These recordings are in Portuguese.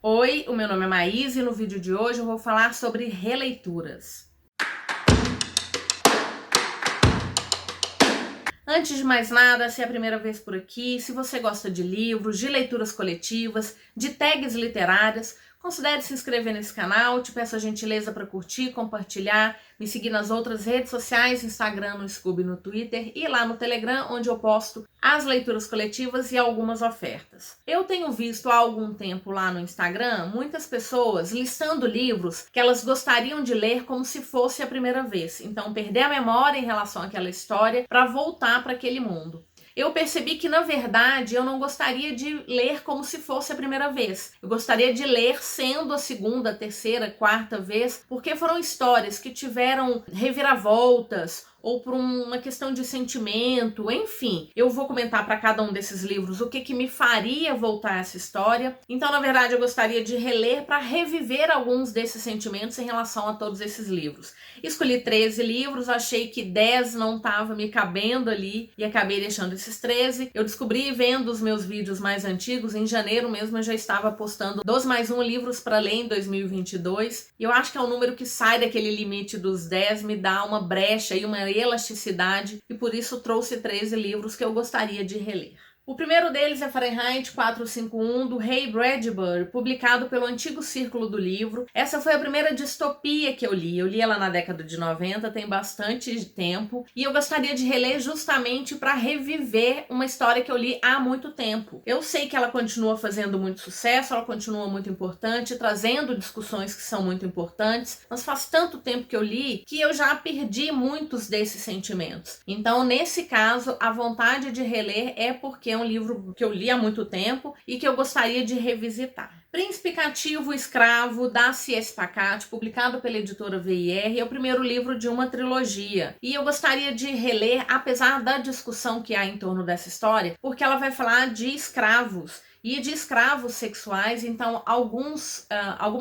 Oi, o meu nome é Maís e no vídeo de hoje eu vou falar sobre releituras. Antes de mais nada, se é a primeira vez por aqui, se você gosta de livros, de leituras coletivas, de tags literárias, considere se inscrever nesse canal, te peço a gentileza para curtir, compartilhar, me seguir nas outras redes sociais, Instagram, no Scoob, no Twitter e lá no Telegram, onde eu posto as leituras coletivas e algumas ofertas. Eu tenho visto há algum tempo lá no Instagram muitas pessoas listando livros que elas gostariam de ler como se fosse a primeira vez. Então, perder a memória em relação àquela história para voltar para aquele mundo. Eu percebi que, na verdade, eu não gostaria de ler como se fosse a primeira vez. Eu gostaria de ler sendo a segunda, terceira, quarta vez, porque foram histórias que tiveram reviravoltas, ou por uma questão de sentimento, enfim. Eu vou comentar para cada um desses livros o que me faria voltar a essa história. Então, na verdade, eu gostaria de reler para reviver alguns desses sentimentos em relação a todos esses livros. Escolhi 13 livros, achei que 10 não estava me cabendo ali e acabei deixando esses 13. Eu descobri vendo os meus vídeos mais antigos, em janeiro mesmo eu já estava postando 2+1 livros para ler em 2022. E eu acho que é um número que sai daquele limite dos 10, me dá uma brecha e uma elasticidade, e por isso trouxe 13 livros que eu gostaria de reler. O primeiro deles é Fahrenheit 451, do Ray Bradbury, publicado pelo Antigo Círculo do Livro. Essa foi a primeira distopia que eu li. Eu li ela na década de 90, tem bastante tempo, e eu gostaria de reler justamente para reviver uma história que eu li há muito tempo. Eu sei que ela continua fazendo muito sucesso, ela continua muito importante, trazendo discussões que são muito importantes, mas faz tanto tempo que eu li que eu já perdi muitos desses sentimentos. Então, nesse caso, a vontade de reler é porque é um livro que eu li há muito tempo e que eu gostaria de revisitar. Príncipe Cativo Escravo, da C.S. Pacat, publicado pela editora VIR, é o primeiro livro de uma trilogia. E eu gostaria de reler, apesar da discussão que há em torno dessa história, porque ela vai falar de escravos e de escravos sexuais. Então algumas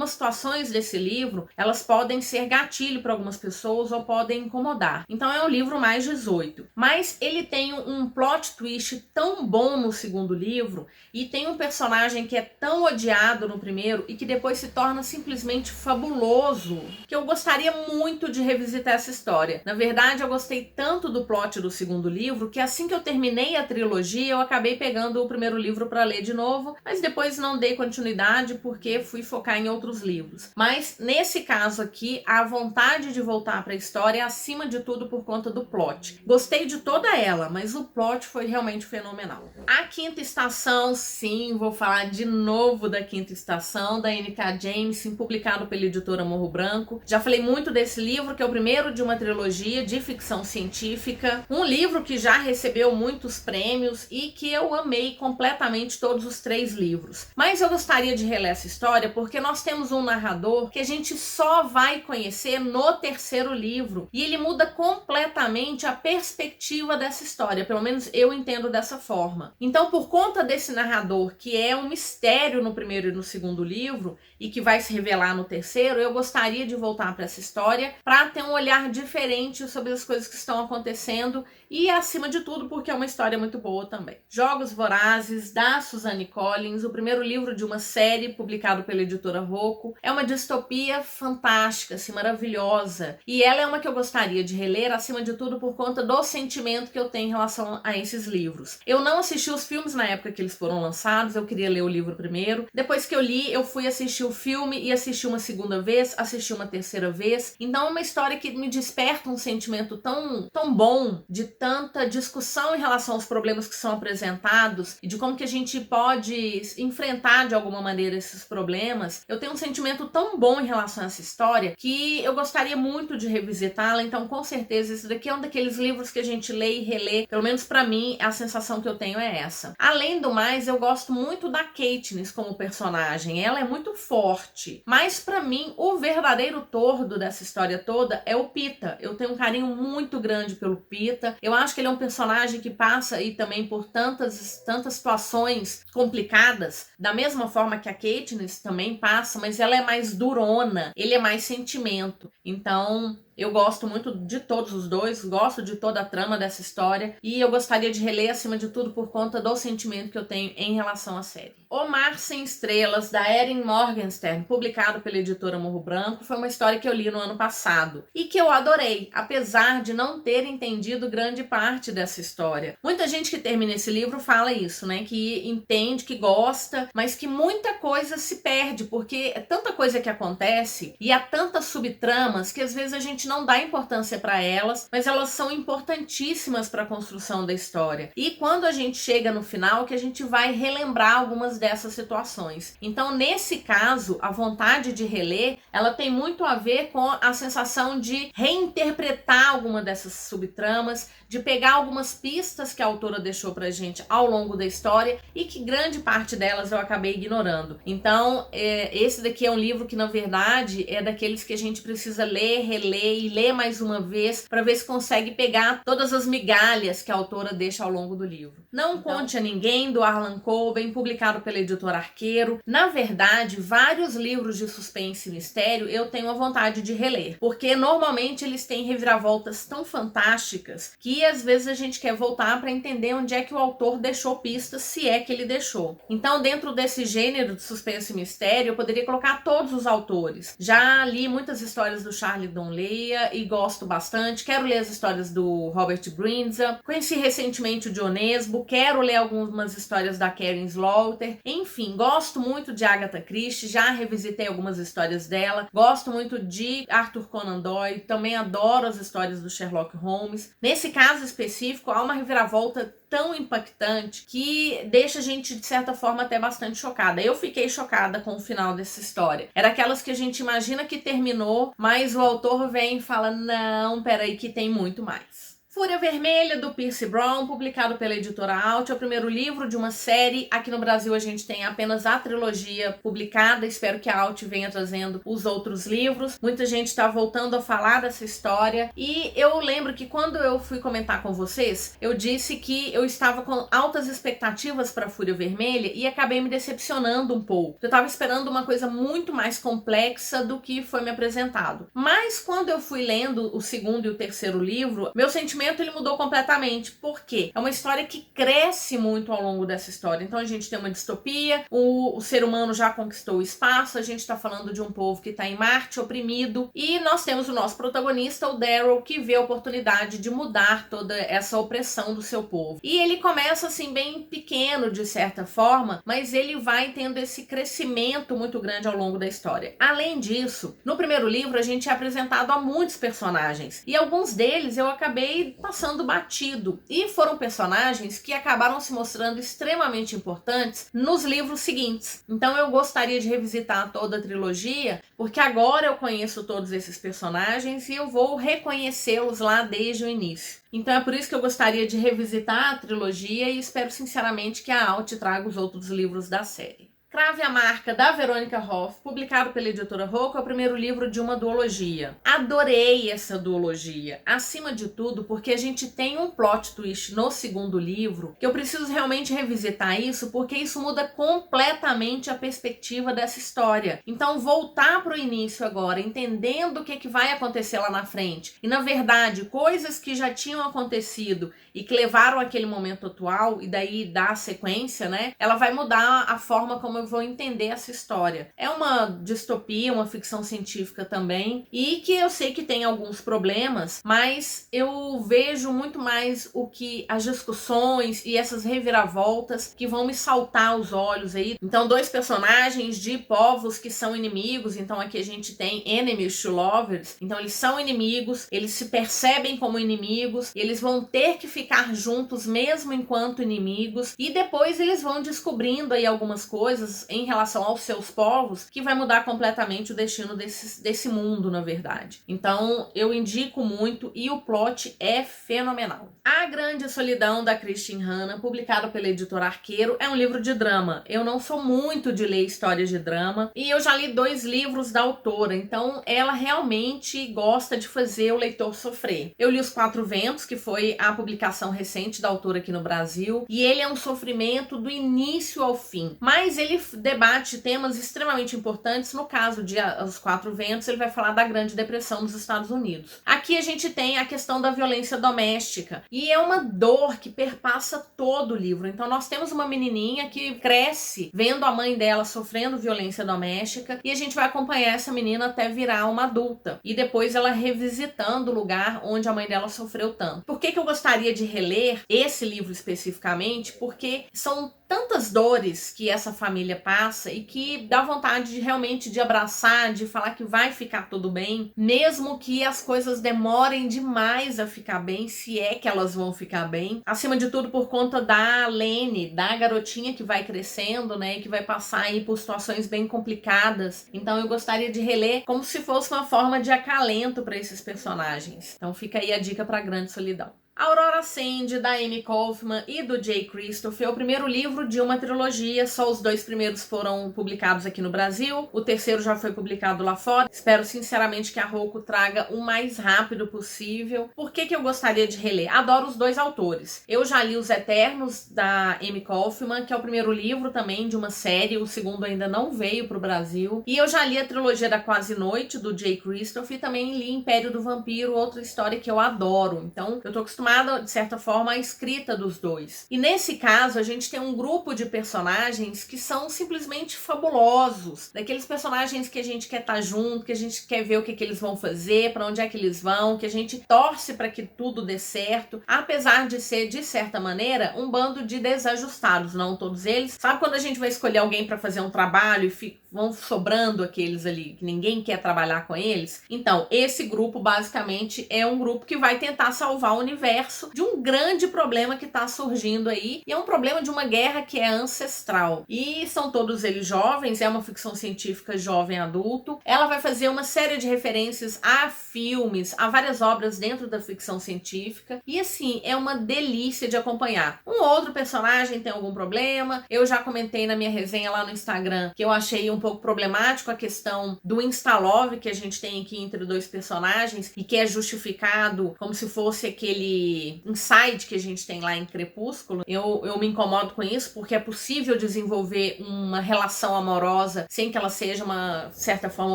situações desse livro, elas podem ser gatilho para algumas pessoas ou podem incomodar. Então é um livro mais 18. Mas ele tem um plot twist tão bom no segundo livro e tem um personagem que é tão odiado no primeiro e que depois se torna simplesmente fabuloso, que eu gostaria muito de revisitar essa história. Na verdade, eu gostei tanto do plot do segundo livro que assim que eu terminei a trilogia, eu acabei pegando o primeiro livro para ler de novo, mas depois não dei continuidade porque fui focar em outros livros. Mas nesse caso aqui, a vontade de voltar para a história é acima de tudo por conta do plot. Gostei de toda ela, mas o plot foi realmente fenomenal. A Quinta Estação, sim, vou falar de novo da Quinta Estação, da N.K. Jemisin, publicado pela editora Morro Branco. Já falei muito desse livro, que é o primeiro de uma trilogia de ficção científica. Um livro que já recebeu muitos prêmios e que eu amei completamente todos os 3 livros. Mas eu gostaria de reler essa história porque nós temos um narrador que a gente só vai conhecer no 3º livro. E ele muda completamente a perspectiva dessa história. Pelo menos eu entendo dessa forma. Então, por conta desse narrador, que é um mistério no primeiro e no segundo livro, e que vai se revelar no 3º, eu gostaria de voltar para essa história para ter um olhar diferente sobre as coisas que estão acontecendo e, acima de tudo, porque é uma história muito boa também. Jogos Vorazes, da Suzanne Collins, o primeiro livro de uma série publicado pela editora Rocco. É uma distopia fantástica, assim, maravilhosa. E ela é uma que eu gostaria de reler, acima de tudo, por conta do sentimento que eu tenho em relação a esses livros. Eu não assisti os filmes na época que eles foram lançados, eu queria ler o livro primeiro. Depois que eu li, eu fui assistir o filme e assisti uma segunda vez, assisti uma terceira vez. Então é uma história que me desperta um sentimento tão bom, de tanta discussão em relação aos problemas que são apresentados e de como que a gente pode enfrentar de alguma maneira esses problemas. Eu tenho um sentimento tão bom em relação a essa história que eu gostaria muito de revisitá-la. Então, com certeza, esse daqui é um daqueles livros que a gente lê e relê. Pelo menos pra mim, a sensação que eu tenho é essa. Além do mais, eu gosto muito da Katniss como personagem. Ela é muito forte. Mas pra mim, o verdadeiro tordo dessa história toda é o Peeta. Eu tenho um carinho muito grande pelo Peeta. Eu acho que ele é um personagem que passa aí também por tantas situações complicadas, da mesma forma que a Katniss também passa, mas ela é mais durona, ele é mais sentimento. Então, Eu gosto muito de todos os dois, gosto de toda a trama dessa história e eu gostaria de reler acima de tudo por conta do sentimento que eu tenho em relação à série. O Mar Sem Estrelas, da Erin Morgenstern, publicado pela editora Morro Branco, foi uma história que eu li no ano passado e que eu adorei, apesar de não ter entendido grande parte dessa história. Muita gente que termina esse livro fala isso, né? Que entende, que gosta, mas que muita coisa se perde, porque é tanta coisa que acontece e há tantas subtramas que às vezes a gente não dá importância para elas, mas elas são importantíssimas para a construção da história. E quando a gente chega no final, que a gente vai relembrar algumas dessas situações. Então, nesse caso, a vontade de reler, ela tem muito a ver com a sensação de reinterpretar alguma dessas subtramas, de pegar algumas pistas que a autora deixou pra gente ao longo da história e que grande parte delas eu acabei ignorando. Então, esse daqui é um livro que, na verdade, é daqueles que a gente precisa ler, reler e ler mais uma vez para ver se consegue pegar todas as migalhas que a autora deixa ao longo do livro. Não Conte a Ninguém, do Harlan Coben, publicado pela editora Arqueiro. Na verdade, vários livros de suspense e mistério eu tenho a vontade de reler, porque normalmente eles têm reviravoltas tão fantásticas que às vezes a gente quer voltar para entender onde é que o autor deixou pistas, se é que ele deixou. Então, dentro desse gênero de suspense e mistério, eu poderia colocar todos os autores. Já li muitas histórias do Charlie Donleia e gosto bastante. Quero ler as histórias do Robert Brinza. Conheci recentemente o John Nesbo. Quero ler algumas histórias da Karen Slaughter. Enfim, gosto muito de Agatha Christie, já revisitei algumas histórias dela. Gosto muito de Arthur Conan Doyle, também adoro as histórias do Sherlock Holmes. Nesse caso específico, há uma reviravolta tão impactante que deixa a gente, de certa forma, até bastante chocada. Eu fiquei chocada com o final dessa história. Era aquelas que a gente imagina que terminou, mas o autor vem e fala, não, peraí que tem muito mais. Fúria Vermelha, do Pierce Brown, publicado pela editora Alt, é o primeiro livro de uma série. Aqui no Brasil a gente tem apenas a trilogia publicada, espero que a Alt venha trazendo os outros livros. Muita gente está voltando a falar dessa história e eu lembro que quando eu fui comentar com vocês, eu disse que eu estava com altas expectativas para Fúria Vermelha e acabei me decepcionando um pouco. Eu estava esperando uma coisa muito mais complexa do que foi me apresentado. Mas quando eu fui lendo o segundo e o terceiro livro, meu sentimento ele mudou completamente. Por quê? É uma história que cresce muito ao longo dessa história. Então a gente tem uma distopia, o ser humano já conquistou o espaço, a gente está falando de um povo que está em Marte, oprimido, e nós temos o nosso protagonista, o Daryl, que vê a oportunidade de mudar toda essa opressão do seu povo. E ele começa assim bem pequeno, de certa forma, mas ele vai tendo esse crescimento muito grande ao longo da história. Além disso, no primeiro livro a gente é apresentado a muitos personagens, e alguns deles eu acabei passando batido. E foram personagens que acabaram se mostrando extremamente importantes nos livros seguintes. Então eu gostaria de revisitar toda a trilogia, porque agora eu conheço todos esses personagens e eu vou reconhecê-los lá desde o início. Então é por isso que eu gostaria de revisitar a trilogia e espero sinceramente que a Alt traga os outros livros da série. Crave a Marca, da Verônica Hoff, publicado pela editora Rocco, é o primeiro livro de uma duologia. Adorei essa duologia, acima de tudo porque a gente tem um plot twist no segundo livro, que eu preciso realmente revisitar isso, porque isso muda completamente a perspectiva dessa história. Então voltar para o início agora, entendendo o que vai acontecer lá na frente, e na verdade, coisas que já tinham acontecido e que levaram àquele momento atual, e daí dar sequência, né? Ela vai mudar a forma como eu vou entender essa história. É uma distopia, uma ficção científica também, e que eu sei que tem alguns problemas, mas eu vejo muito mais o que as discussões e essas reviravoltas que vão me saltar aos olhos aí. Então, dois personagens de povos que são inimigos, então aqui a gente tem enemies to lovers, então eles são inimigos, eles se percebem como inimigos, e eles vão ter que ficar juntos mesmo enquanto inimigos, e depois eles vão descobrindo aí algumas coisas em relação aos seus povos que vai mudar completamente o destino desse mundo, na verdade. Então eu indico muito e o plot é fenomenal. A Grande Solidão, da Christine Hanna, publicado pela editora Arqueiro, é um livro de drama. Eu não sou muito de ler histórias de drama e eu já li 2 livros da autora, então ela realmente gosta de fazer o leitor sofrer. Eu li Os Quatro Ventos, que foi a publicação recente da autora aqui no Brasil, e ele é um sofrimento do início ao fim, mas ele debate temas extremamente importantes. No caso de Os Quatro Ventos, ele vai falar da Grande Depressão nos Estados Unidos. Aqui a gente tem a questão da violência doméstica, e é uma dor que perpassa todo o livro. Então nós temos uma menininha que cresce vendo a mãe dela sofrendo violência doméstica, e a gente vai acompanhar essa menina até virar uma adulta, e depois ela revisitando o lugar onde a mãe dela sofreu tanto. Por que eu gostaria de reler esse livro especificamente? Porque são tantas dores que essa família passa e que dá vontade de realmente de abraçar, de falar que vai ficar tudo bem, mesmo que as coisas demorem demais a ficar bem, se é que elas vão ficar bem. Acima de tudo por conta da Lene, da garotinha que vai crescendo, né, e que vai passar aí por situações bem complicadas. Então eu gostaria de reler como se fosse uma forma de acalento para esses personagens. Então fica aí a dica para Grande Solidão. Aurora Ascende, da Amy Kaufman e do Jay Kristoff, é o primeiro livro de uma trilogia. Só os 2 primeiros foram publicados aqui no Brasil, o terceiro já foi publicado lá fora. Espero sinceramente que a Roku traga o mais rápido possível. Por que eu gostaria de reler? Adoro os 2 autores. Eu já li Os Eternos, da Amy Kaufman, que é o primeiro livro também de uma série, o segundo ainda não veio para o Brasil. E eu já li a trilogia da Quase Noite, do Jay Kristoff, e também li Império do Vampiro, outra história que eu adoro. Então eu tô acostumada, de certa forma, à escrita dos 2. E nesse caso, a gente tem um grupo de personagens que são simplesmente fabulosos. Daqueles personagens que a gente quer estar junto, que a gente quer ver o que eles vão fazer, para onde é que eles vão, que a gente torce para que tudo dê certo, apesar de ser, de certa maneira, um bando de desajustados, não todos eles. Sabe quando a gente vai escolher alguém para fazer um trabalho e vão sobrando aqueles ali que ninguém quer trabalhar com eles? Então, esse grupo basicamente é um grupo que vai tentar salvar o universo de um grande problema que está surgindo aí, e é um problema de uma guerra que é ancestral. E são todos eles jovens, é uma ficção científica jovem adulto. Ela vai fazer uma série de referências a filmes, a várias obras dentro da ficção científica, e assim, é uma delícia de acompanhar. Um outro personagem tem algum problema, eu já comentei na minha resenha lá no Instagram que eu achei um pouco problemático a questão do instalove que a gente tem aqui entre 2 personagens, e que é justificado como se fosse aquele insight que a gente tem lá em Crepúsculo. Eu me incomodo com isso, porque é possível desenvolver uma relação amorosa sem que ela seja uma certa forma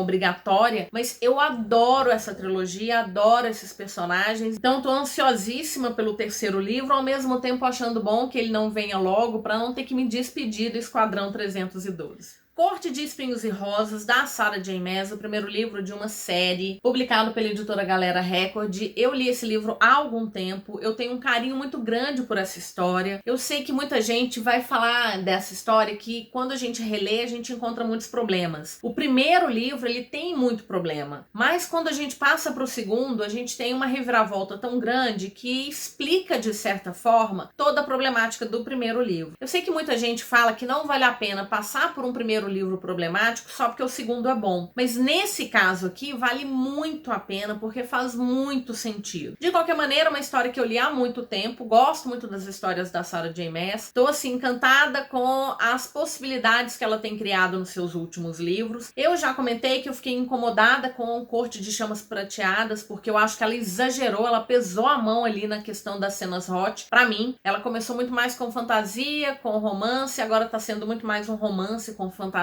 obrigatória, mas eu adoro essa trilogia, adoro esses personagens, então tô ansiosíssima pelo terceiro livro, ao mesmo tempo achando bom que ele não venha logo para não ter que me despedir do Esquadrão 312. Corte de Espinhos e Rosas, da Sarah J. Maas, o primeiro livro de uma série, publicado pela editora Galera Record. Eu li esse livro há algum tempo, eu tenho um carinho muito grande por essa história. Eu sei que muita gente vai falar dessa história que quando a gente relê, a gente encontra muitos problemas. O primeiro livro, ele tem muito problema, mas quando a gente passa para o segundo, a gente tem uma reviravolta tão grande que explica, de certa forma, toda a problemática do primeiro livro. Eu sei que muita gente fala que não vale a pena passar por um primeiro livro problemático só porque o segundo é bom, mas nesse caso aqui vale muito a pena porque faz muito sentido. De qualquer maneira, uma história que eu li há muito tempo, gosto muito das histórias da Sarah J. Maas, tô assim encantada com as possibilidades que ela tem criado nos seus últimos livros. Eu já comentei que eu fiquei incomodada com Corte de Chamas Prateadas, porque eu acho que ela exagerou, ela pesou a mão ali na questão das cenas hot. Pra mim, ela começou muito mais com fantasia, com romance, agora tá sendo muito mais um romance com fantasia.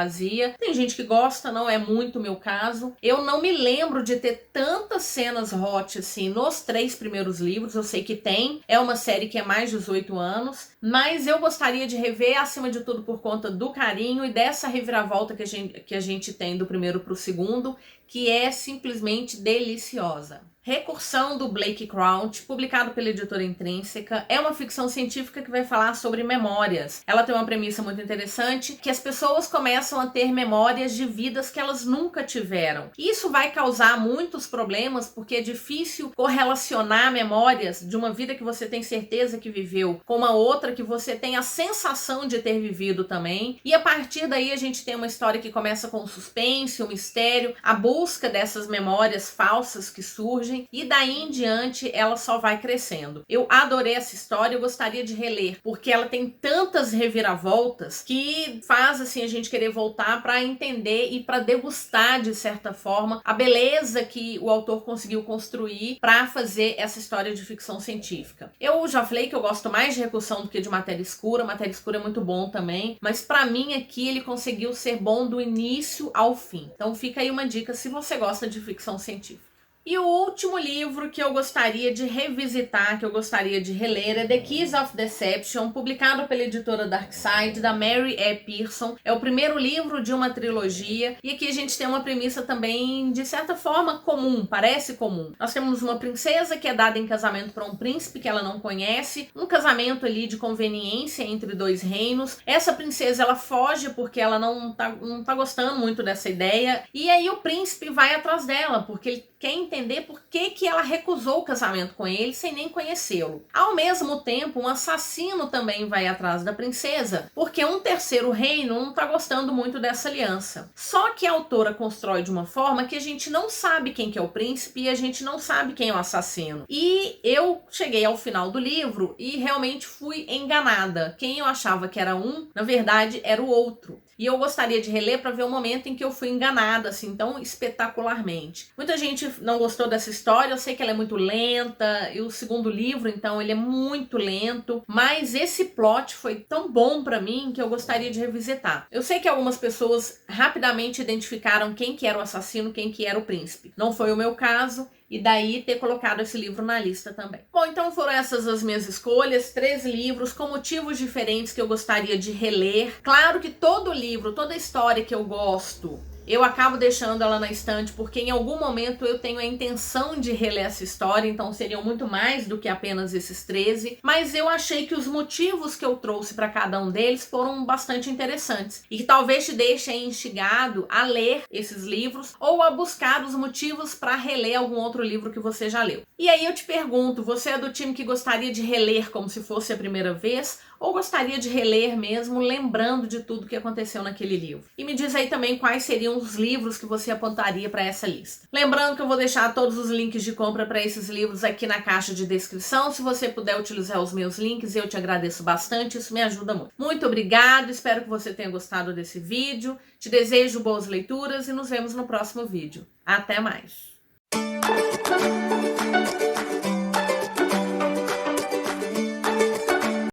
Tem gente que gosta, não é muito o meu caso. Eu não me lembro de ter tantas cenas hot assim nos 3 primeiros livros. Eu sei que tem, é uma série que é mais de 18 anos, mas eu gostaria de rever, acima de tudo por conta do carinho e dessa reviravolta que a gente tem do primeiro pro segundo, que é simplesmente deliciosa. Recursão, do Blake Crouch, publicado pela editora Intrínseca, é uma ficção científica que vai falar sobre memórias. Ela tem uma premissa muito interessante, que as pessoas começam a ter memórias de vidas que elas nunca tiveram. Isso vai causar muitos problemas, porque é difícil correlacionar memórias de uma vida que você tem certeza que viveu com uma outra que você tem a sensação de ter vivido também. E a partir daí a gente tem uma história que começa com suspense, um mistério, a busca dessas memórias falsas que surgem, e daí em diante ela só vai crescendo. Eu adorei essa história, eu gostaria de reler, porque ela tem tantas reviravoltas que faz assim a gente querer voltar para entender e para degustar, de certa forma, a beleza que o autor conseguiu construir para fazer essa história de ficção científica. Eu já falei que eu gosto mais de recursão do que de Matéria Escura. Matéria Escura é muito bom também, mas pra mim aqui ele conseguiu ser bom do início ao fim. Então fica aí uma dica se você gosta de ficção científica. E o último livro que eu gostaria de revisitar, que eu gostaria de reler, é The Keys of Deception, publicado pela editora Darkside, da Mary E. Pearson. É o primeiro livro de uma trilogia, e aqui a gente tem uma premissa também, de certa forma, comum, parece comum. Nós temos uma princesa que é dada em casamento para um príncipe que ela não conhece, um casamento ali de conveniência entre dois reinos. Essa princesa, ela foge porque ela não tá gostando muito dessa ideia, e aí o príncipe vai atrás dela, porque ele quer entender por que ela recusou o casamento com ele sem nem conhecê-lo. Ao mesmo tempo, um assassino também vai atrás da princesa, porque um terceiro reino não tá gostando muito dessa aliança. Só que a autora constrói de uma forma que a gente não sabe quem que é o príncipe e a gente não sabe quem é o assassino. E eu cheguei ao final do livro e realmente fui enganada. Quem eu achava que era um, na verdade, era o outro. E eu gostaria de reler para ver o momento em que eu fui enganada, assim, tão espetacularmente. Muita gente não gostou dessa história, eu sei que ela é muito lenta, e o segundo livro, então, ele é muito lento, mas esse plot foi tão bom para mim que eu gostaria de revisitar. Eu sei que algumas pessoas rapidamente identificaram quem que era o assassino, quem que era o príncipe. Não foi o meu caso, e daí ter colocado esse livro na lista também. Bom, então foram essas as minhas escolhas, 3 livros com motivos diferentes que eu gostaria de reler. Claro que todo livro, toda história que eu gosto, eu acabo deixando ela na estante porque em algum momento eu tenho a intenção de reler essa história, então seriam muito mais do que apenas esses 13, mas eu achei que os motivos que eu trouxe para cada um deles foram bastante interessantes e que talvez te deixem instigado a ler esses livros ou a buscar os motivos para reler algum outro livro que você já leu. E aí eu te pergunto, você é do time que gostaria de reler como se fosse a primeira vez ou gostaria de reler mesmo lembrando de tudo que aconteceu naquele livro? E me diz aí também quais seriam os livros que você apontaria para essa lista. Lembrando que eu vou deixar todos os links de compra para esses livros aqui na caixa de descrição. Se você puder utilizar os meus links, eu te agradeço bastante, isso me ajuda muito. Muito obrigado, espero que você tenha gostado desse vídeo. Te desejo boas leituras e nos vemos no próximo vídeo. Até mais!